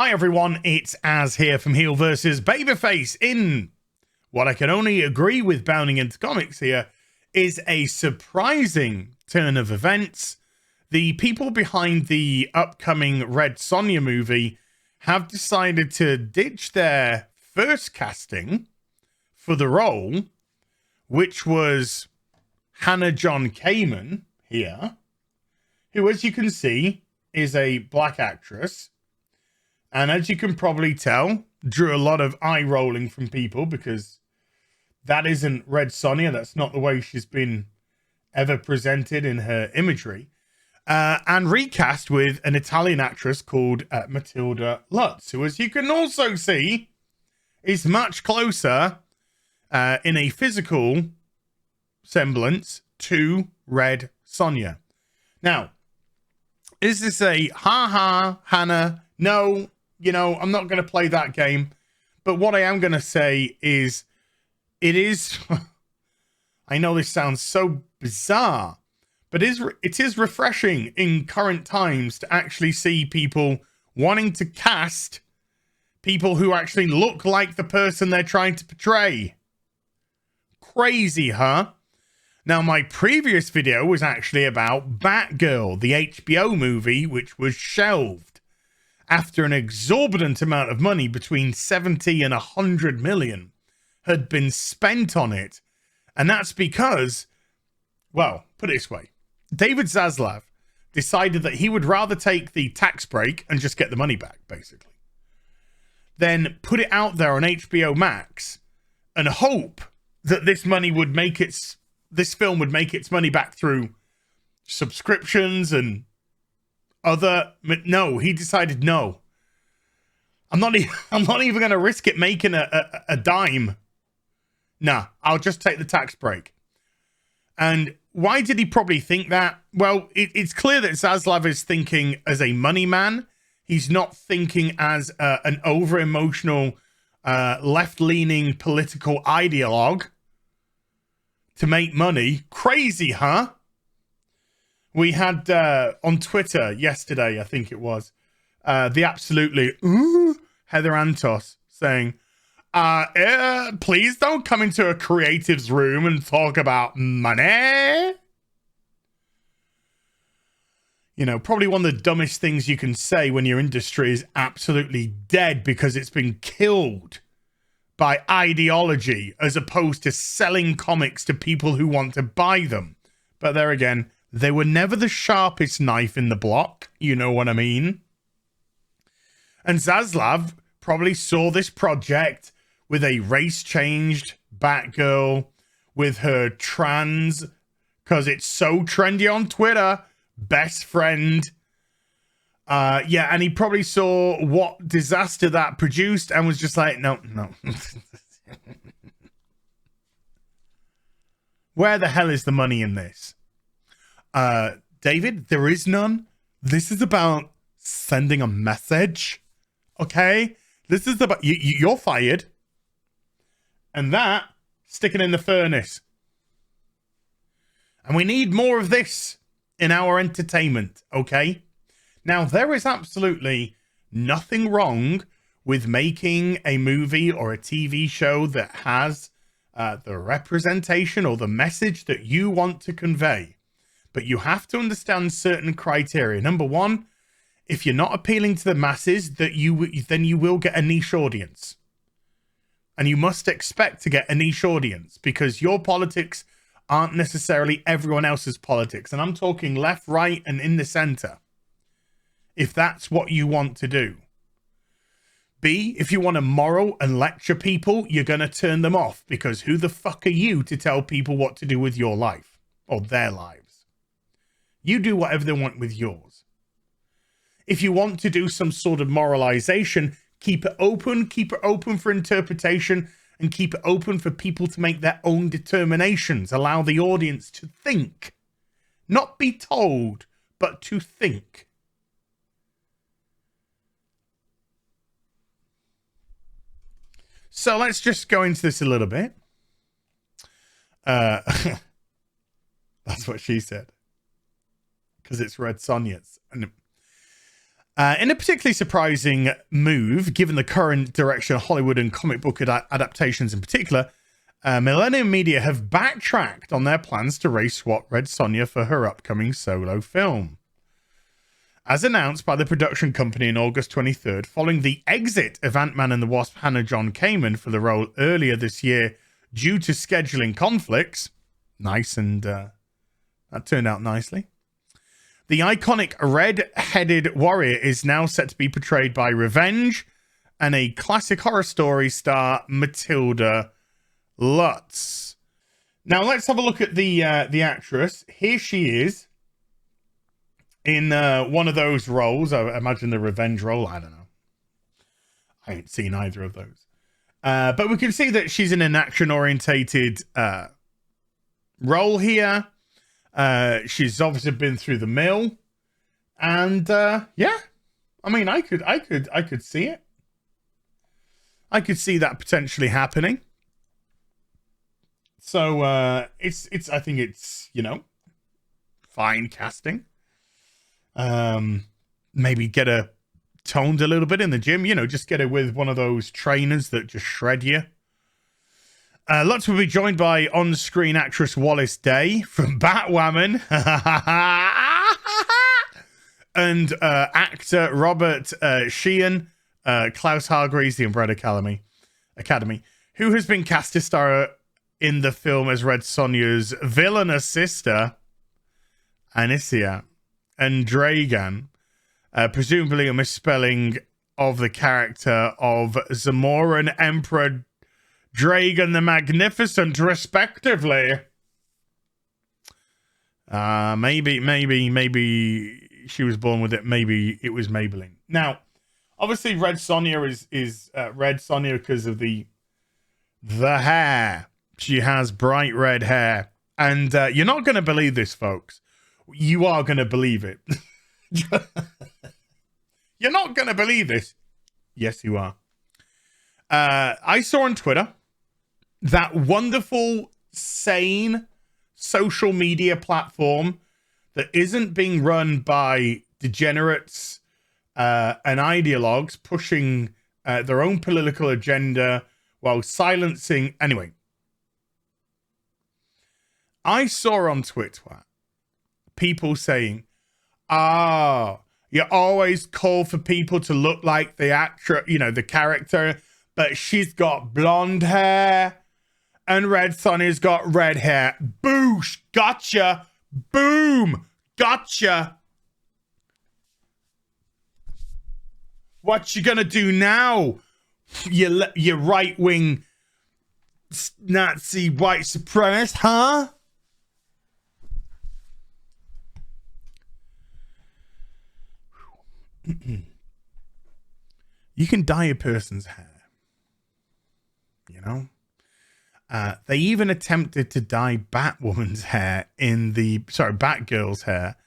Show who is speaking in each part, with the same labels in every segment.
Speaker 1: Hi everyone, it's Az here from HeelvsBabyface in what I can only agree with bounding into comics here is a surprising turn of events. The people behind the upcoming Red Sonja movie have decided to ditch their first casting for the role, which was Hannah John Kamen here, who, as you can see, is a black actress. And as you can probably tell, drew a lot of eye rolling from people because that isn't Red Sonja. That's not the way she's been ever presented in her imagery. And recast with an Italian actress called Matilda Lutz, who, as you can also see, is much closer in a physical semblance to Red Sonja. Now, is this a ha-ha, Hannah? No. You know, I'm not going to play that game. But what I am going to say is, it is, I know this sounds so bizarre, but it is refreshing in current times to actually see people wanting to cast people who actually look like the person they're trying to portray. Crazy, huh? Now, my previous video was actually about Batgirl, the HBO movie, which was shelved after an exorbitant amount of money, between 70 and 100 million, had been spent on it. And that's because, well, put it this way, David Zaslav decided that he would rather take the tax break and just get the money back, basically, than put it out there on HBO Max and hope that this film would make its money back through subscriptions and other. No, he decided, no, I'm not even going to risk it making a dime. Nah, I'll just take the tax break. And why did he probably think that? Well, it's clear that Zaslav is thinking as a money man. He's not thinking as an over-emotional, left-leaning political ideologue to make money. Crazy, huh? We had on Twitter yesterday, I think it was, the absolutely Heather Antos saying, please don't come into a creative's room and talk about money. You know, probably one of the dumbest things you can say when your industry is absolutely dead because it's been killed by ideology as opposed to selling comics to people who want to buy them. But there again, they were never the sharpest knife in the block. You know what I mean? And Zaslav probably saw this project with a race-changed Batgirl, with her trans, because it's so trendy on Twitter, best friend. Yeah, and he probably saw what disaster that produced and was just like, no. Where the hell is the money in this? David, there is none. This is about sending a message. Okay? This is about you're fired. And that, stick it in the furnace. And we need more of this in our entertainment, okay? Now, there is absolutely nothing wrong with making a movie or a TV show that has the representation or the message that you want to convey. But you have to understand certain criteria. Number one, if you're not appealing to the masses, then you will get a niche audience. And you must expect to get a niche audience because your politics aren't necessarily everyone else's politics. And I'm talking left, right, and in the center. If that's what you want to do. B, if you want to moral and lecture people, you're going to turn them off because who the fuck are you to tell people what to do with your life or their lives? You do whatever they want with yours. If you want to do some sort of moralization, keep it open for interpretation, and keep it open for people to make their own determinations. Allow the audience to think. Not be told, but to think. So let's just go into this a little bit. That's what she said. Because it's Red Sonja's. And In a particularly surprising move, given the current direction of Hollywood and comic book adaptations in particular, Millennium Media have backtracked on their plans to race-swap Red Sonja for her upcoming solo film. As announced by the production company in August 23rd, following the exit of Ant-Man and the Wasp Hannah John Kamen for the role earlier this year due to scheduling conflicts, nice, and that turned out nicely. The iconic red-headed warrior is now set to be portrayed by Revenge and a classic horror story star Matilda Lutz. Now let's have a look at the actress. Here she is in one of those roles. I imagine the Revenge role. I don't know. I ain't seen either of those. But we can see that she's in an action-orientated role here. She's obviously been through the mill, and yeah, I mean, I could see it. I could see that potentially happening. So I think it's, you know, fine casting. Maybe get her toned a little bit in the gym, you know, just get her with one of those trainers that just shred you. Lutz will be joined by on-screen actress Wallace Day from Batwoman and actor Robert Sheehan, Klaus Hargreaves, The Umbrella Academy, who has been cast to star in the film as Red Sonja's villainous sister, Anicia Andragan, presumably a misspelling of the character of Zamoran Emperor Dragon the Magnificent, respectively. Maybe she was born with it. Maybe it was Maybelline. Now, obviously, Red Sonja is Red Sonja because of the hair. She has bright red hair, and you're not going to believe this, folks. You are going to believe it. You're not going to believe this. Yes, you are. I saw on Twitter that wonderful, sane social media platform that isn't being run by degenerates and ideologues pushing their own political agenda while silencing... Anyway, I saw on Twitter people saying, you always call for people to look like the actor, you know, the character, but she's got blonde hair and Red Sonja's got red hair. Boosh, gotcha. Boom, gotcha. What you gonna do now, you right-wing Nazi white supremacist, huh? You can dye a person's hair, you know. They even attempted to dye Batwoman's hair in the Batgirl's hair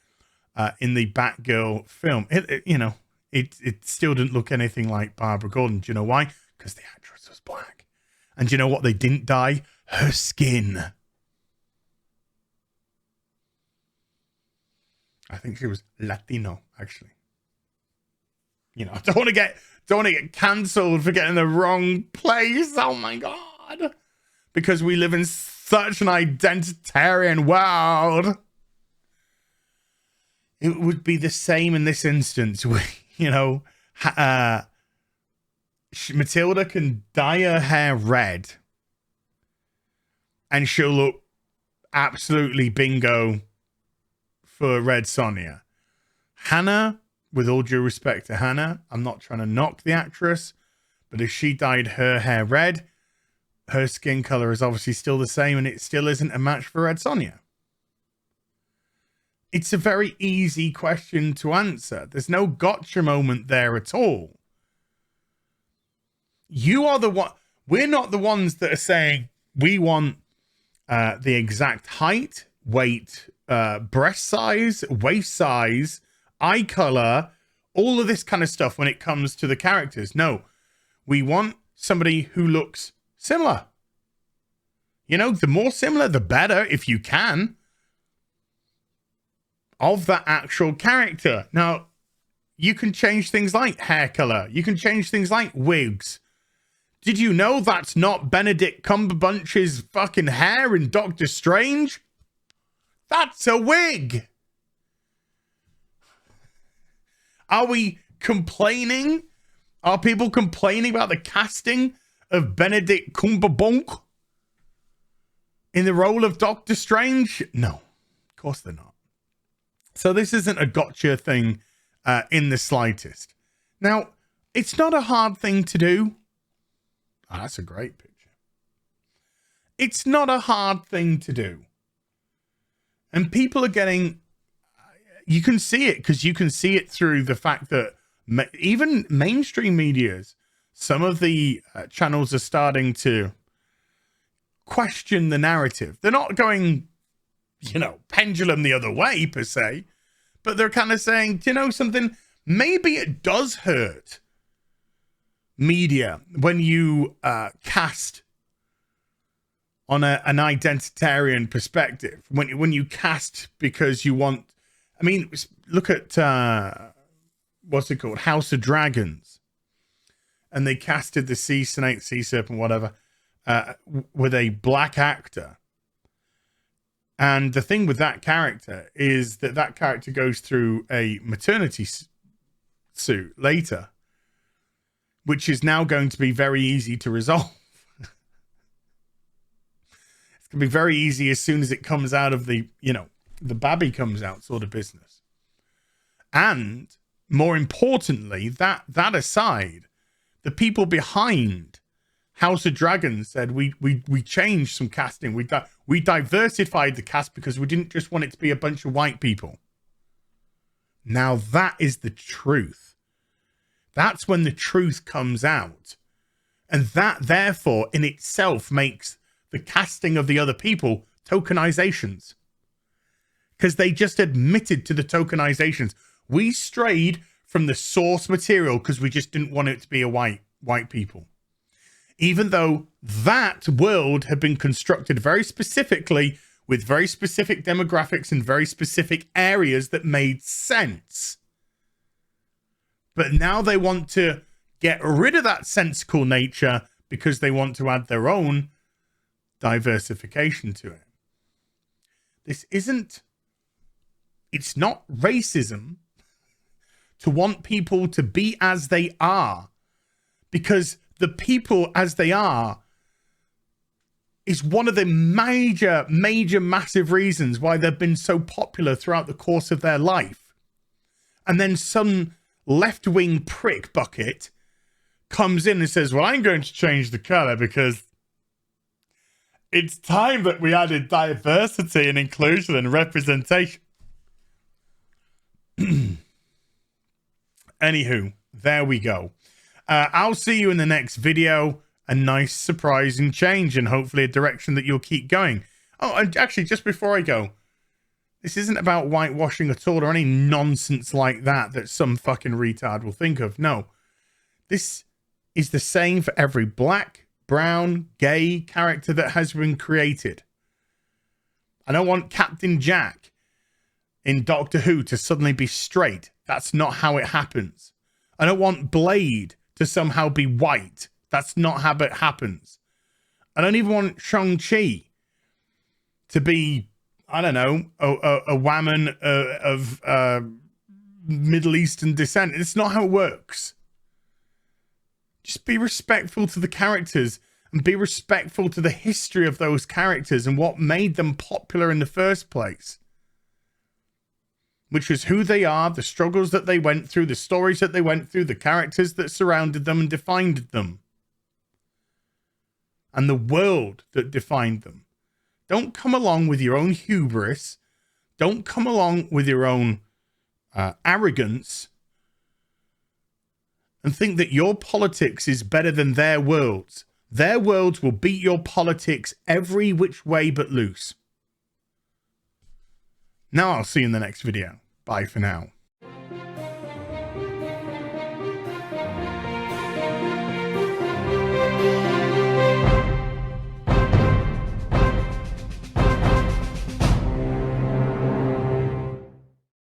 Speaker 1: in the Batgirl film. It still didn't look anything like Barbara Gordon. Do you know why? Because the actress was black. And do you know what they didn't dye? Her skin. I think she was Latino, actually. You know, I don't want to get cancelled for getting the wrong place. Oh my God. Because we live in such an identitarian world. It would be the same in this instance. You know, Matilda can dye her hair red and she'll look absolutely bingo for Red Sonja. Hannah, with all due respect to Hannah, I'm not trying to knock the actress, but if she dyed her hair red, her skin color is obviously still the same and it still isn't a match for Red Sonja. It's a very easy question to answer. There's no gotcha moment there at all. You are the one. We're not the ones that are saying we want the exact height, weight, breast size, waist size, eye color, all of this kind of stuff when it comes to the characters. No, we want somebody who looks similar. You know, the more similar, the better, if you can, of that actual character. Now, you can change things like hair color. You can change things like wigs. Did you know that's not Benedict Cumberbatch's fucking hair in Doctor Strange? That's a wig. Are we complaining? Are people complaining about the casting of Benedict Cumberbatch in the role of Doctor Strange? No, of course they're not. So this isn't a gotcha thing in the slightest. Now, it's not a hard thing to do. Oh, that's a great picture. It's not a hard thing to do. And people are getting, you can see it because you can see it through the fact that even mainstream medias, some of the channels are starting to question the narrative. They're not going, you know, pendulum the other way per se, but they're kind of saying, do you know something? Maybe it does hurt media when you cast on an identitarian perspective, when you cast because you want, I mean, look at what's it called, House of Dragons, and they casted the sea snake, sea serpent, whatever, with a black actor. And the thing with that character is that that character goes through a maternity suit later, which is now going to be very easy to resolve. It's going to be very easy as soon as it comes out of the, you know, the baby comes out sort of business. And more importantly, that aside, the people behind House of Dragons said we changed some casting. We diversified the cast because we didn't just want it to be a bunch of white people. Now that is the truth. That's when the truth comes out. And that therefore in itself makes the casting of the other people tokenizations. Because they just admitted to the tokenizations. We strayed from the source material because we just didn't want it to be a white people. Even though that world had been constructed very specifically with very specific demographics and very specific areas that made sense. But now they want to get rid of that sensical nature because they want to add their own diversification to it. This isn't, it's not racism to want people to be as they are, because the people as they are is one of the major, massive reasons why they've been so popular throughout the course of their life. And then some left-wing prick bucket comes in and says, well, I'm going to change the color because it's time that we added diversity and inclusion and representation. Anywho, there we go. I'll see you in the next video. A nice surprising change and hopefully a direction that you'll keep going. Oh, and actually, just before I go, this isn't about whitewashing at all or any nonsense like that some fucking retard will think of. No, this is the same for every black, brown, gay character that has been created. I don't want Captain Jack in Doctor Who to suddenly be straight. That's not how it happens. I don't want Blade to somehow be white. That's not how it happens. I don't even want Shang-Chi to be, I don't know, a woman of Middle Eastern descent. It's not how it works. Just be respectful to the characters and be respectful to the history of those characters and what made them popular in the first place. Which was who they are, the struggles that they went through, the stories that they went through, the characters that surrounded them and defined them. And the world that defined them. Don't come along with your own hubris. Don't come along with your own arrogance and think that your politics is better than their worlds. Their worlds will beat your politics every which way but loose. Now I'll see you in the next video. Bye for now.